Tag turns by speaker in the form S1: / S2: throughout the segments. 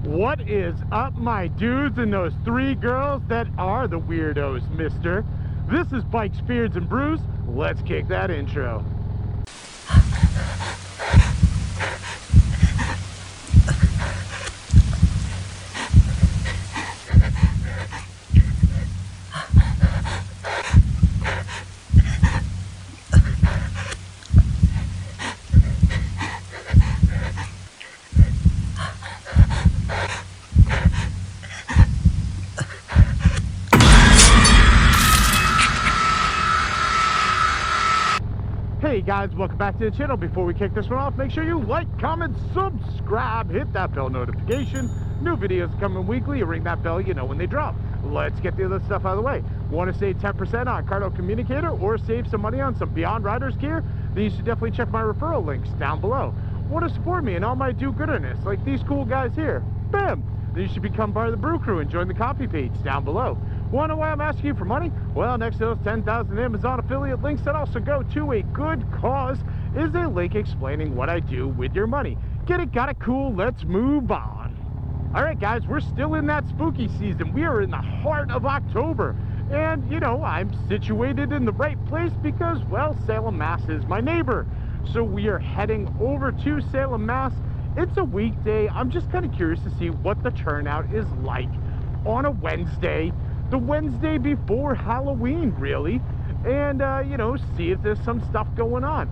S1: What is up, my dudes and those three girls that are the weirdos, mister? This is Bikes, Beards, and Brews. Let's kick that intro. Hey guys, welcome back to the channel. Before we kick this one off, make sure you like, comment, subscribe, hit that bell notification. New videos coming weekly. You ring that bell, you know when they drop. Let's get the other stuff out of the way. Want to save 10% on Cardo Communicator or save some money on some Beyond Riders gear? Then you should definitely check my referral links down below. Want to support me and all my do-gooderness like these cool guys here? Bam! Then you should become part of the Brew Crew and join the coffee page down below. Want to know why I'm asking you for money? Well, next to those 10,000 Amazon affiliate links that also go to a good cause is a link explaining what I do with your money. Get it, got it, cool, let's move on. Alright guys, we're still in that spooky season. We are in the heart of October. And, you know, I'm situated in the right place because, well, Salem, Mass is my neighbor. So we are heading over to Salem, Mass. It's a weekday. I'm just kind of curious to see what the turnout is like on a Wednesday. The Wednesday before Halloween, really, and you know, see if there's some stuff going on.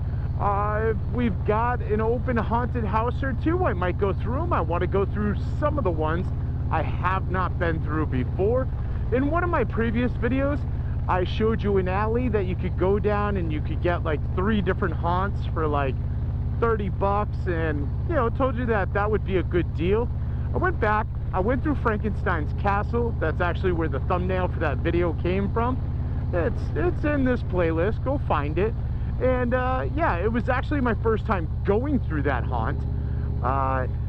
S1: If we've got an open haunted house or two, I might go through them. I want to go through some of the ones I have not been through before. In one of my previous videos, I showed you an alley that you could go down and you could get like 3 different haunts for like 30 bucks, and you know, told you that that would be a good deal. I went back, I went through Frankenstein's Castle. That's actually where the thumbnail for that video came from. It's in this playlist, go find it. And yeah, it was actually my first time going through that haunt.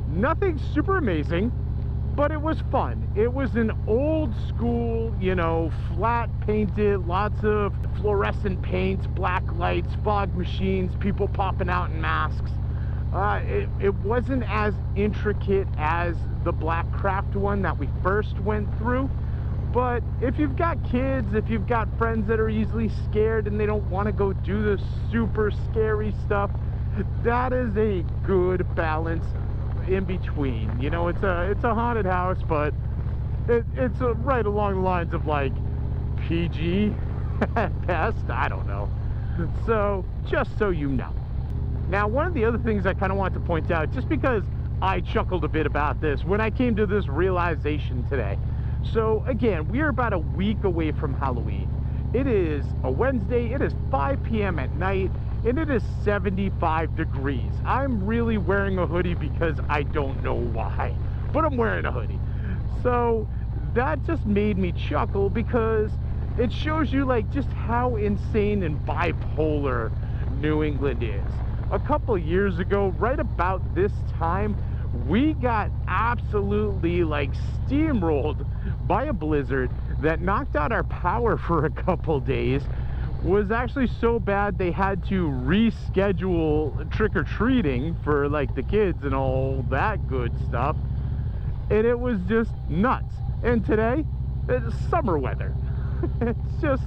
S1: Nothing super amazing, but it was fun. It was an old school, you know, flat painted, lots of fluorescent paints, black lights, fog machines, people popping out in masks. It wasn't as intricate as the Black Craft one that we first went through, but if you've got kids, if you've got friends that are easily scared and they don't want to go do the super scary stuff, that is a good balance in between. You know, it's a haunted house, but it's right along the lines of like PG at best. I don't know. So just so you know. Now, one of the other things I kind of want to point out, just because I chuckled a bit about this when I came to this realization today. So again, we are about a week away from Halloween. It is a Wednesday, it is 5 p.m. at night, and it is 75 degrees. I'm really wearing a hoodie because I don't know why, but I'm wearing a hoodie. So that just made me chuckle because it shows you like just how insane and bipolar New England is. A couple years ago, right about this time, we got absolutely like steamrolled by a blizzard that knocked out our power for a couple days. Was actually so bad they had to reschedule trick-or-treating for like the kids and all that good stuff, and it was just nuts. And today it's summer weather. It's just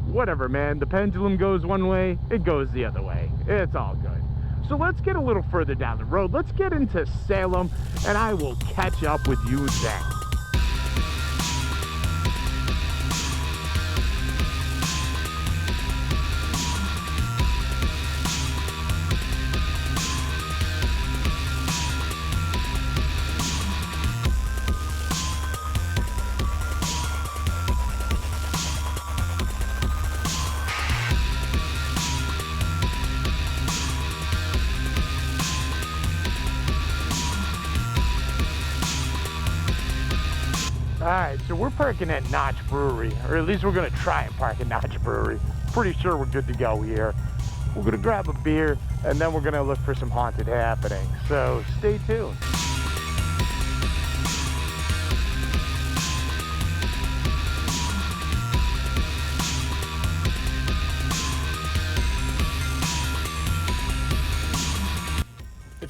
S1: whatever, man. The pendulum goes one way, it goes the other way. It's all good. So let's get a little further down the road. Let's get into Salem, and I will catch up with you then. Alright, so we're parking at Notch Brewery, or at least we're going to try and park at Notch Brewery. Pretty sure we're good to go here. We're going to grab a beer, and then we're going to look for some haunted happenings. So stay tuned.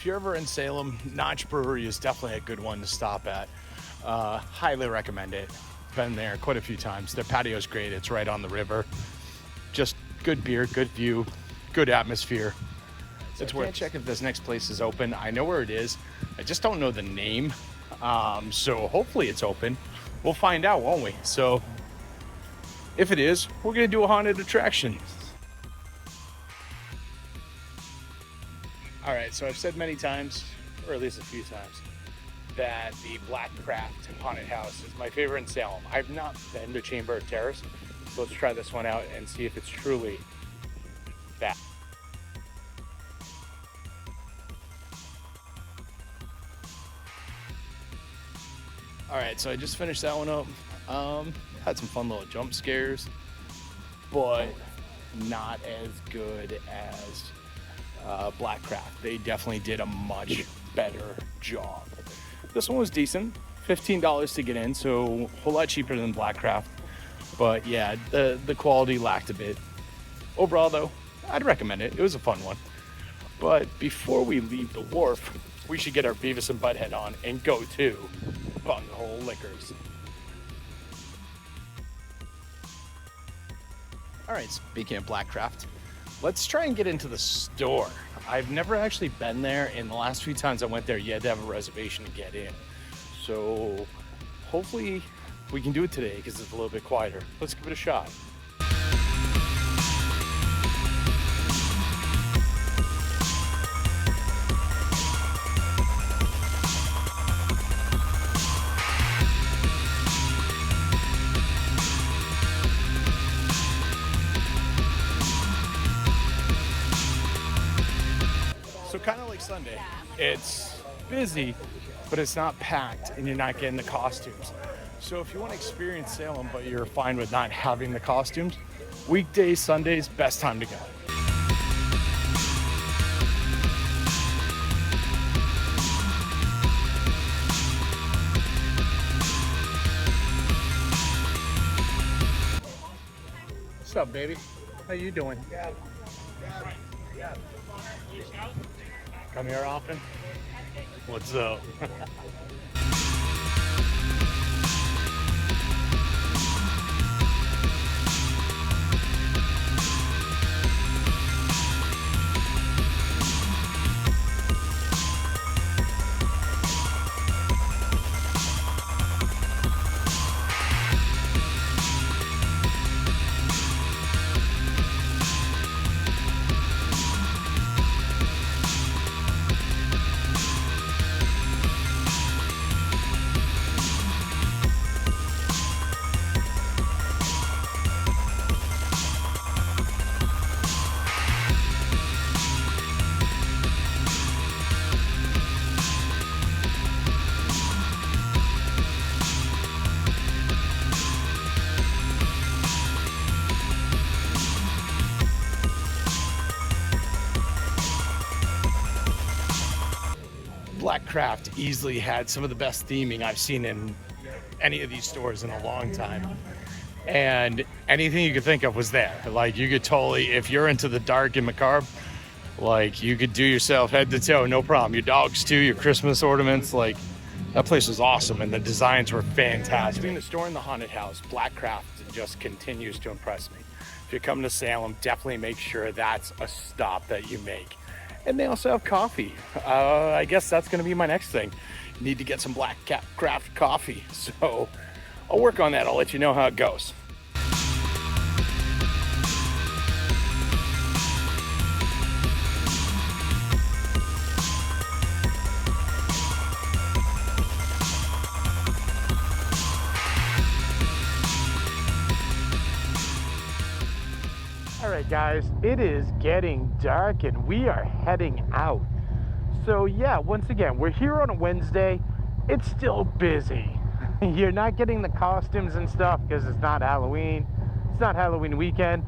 S2: you're ever in Salem, Notch Brewery is definitely a good one to stop at. Highly recommend it. Been there quite a few times. Their patio is great. It's right on the river. Just good beer, good view, good atmosphere. So it's worth. Check if this next place is open. I know where it is. I just don't know the name. So hopefully it's open. We'll find out, won't we? So if it is, we're gonna do a haunted attraction. All right, so I've said many times, or at least a few times, that the Black Craft Haunted House is my favorite in Salem. I've not been to Chamber of Terrors, so let's try this one out and see if it's truly that. All right, so I just finished that one up. Had some fun little jump scares, but not as good as Black Craft. They definitely did a much better job. This one was decent, $15 to get in, so a whole lot cheaper than Black Craft. But yeah, the quality lacked a bit. Overall though, I'd recommend it. It was a fun one. But before we leave the wharf, we should get our Beavis and Butthead on and go to Bunghole Liquors. All right, speaking of Black Craft, let's try and get into the store. I've never actually been there, and the last few times I went there, you had to have a reservation to get in. So hopefully we can do it today because it's a little bit quieter. Let's give it a shot. So kind of like Sunday, it's busy, but it's not packed and you're not getting the costumes. So if you want to experience Salem, but you're fine with not having the costumes, weekdays, Sundays, best time to go. What's up, baby? How you doing? Come here often? What's up? Black Craft easily had some of the best theming I've seen in any of these stores in a long time. And anything you could think of was there. Like you could totally, if you're into the dark and macabre, like you could do yourself head to toe, no problem. Your dogs too, your Christmas ornaments, like that place was awesome and the designs were fantastic. Between the store and the haunted house, Black Craft just continues to impress me. If you're coming to Salem, definitely make sure that's a stop that you make. And they also have coffee. I guess that's gonna be my next thing. Need to get some Black Craft coffee. So I'll work on that. I'll let you know how it goes.
S1: All right, guys, it is getting dark and we are heading out. So yeah, once again, we're here on a Wednesday. It's still busy. You're not getting the costumes and stuff because it's not Halloween. It's not Halloween weekend,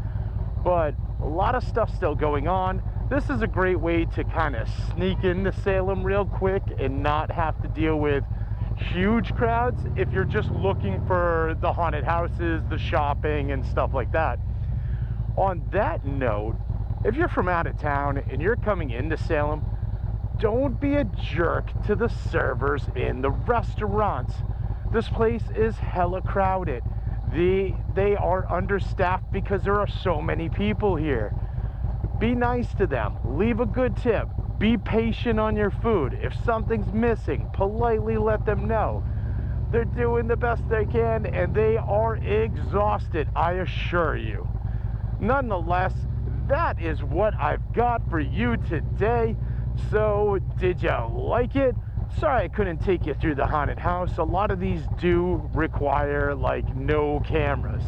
S1: but a lot of stuff still going on. This is a great way to kind of sneak into Salem real quick and not have to deal with huge crowds if you're just looking for the haunted houses, the shopping and stuff like that. On that note, if you're from out of town and you're coming into Salem, don't be a jerk to the servers in the restaurants. This place is hella crowded. They are understaffed because there are so many people here. Be nice to them. Leave a good tip. Be patient on your food. If something's missing, politely let them know. They're doing the best they can and they are exhausted, I assure you. Nonetheless, that is what I've got for you today. So, did you like it? Sorry I couldn't take you through the haunted house. A lot of these do require like no cameras.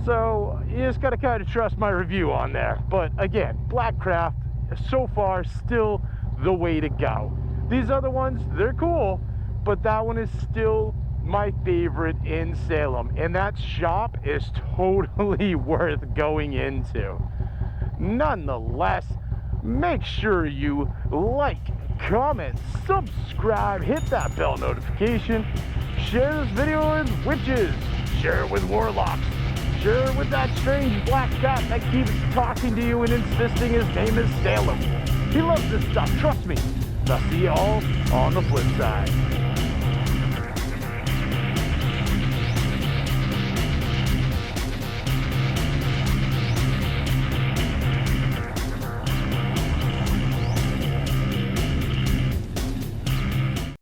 S1: So you just gotta kind of trust my review on there. But again, Black Craft, so far still the way to go. These other ones, they're cool, but that one is still my favorite in Salem. And that shop is totally worth going into. Nonetheless, make sure you like, comment, subscribe, hit that bell notification, share this video with witches, share it with warlocks, share it with that strange black cat that keeps talking to you and insisting his name is Salem. He loves this stuff, trust me. I'll see you all on the flip side.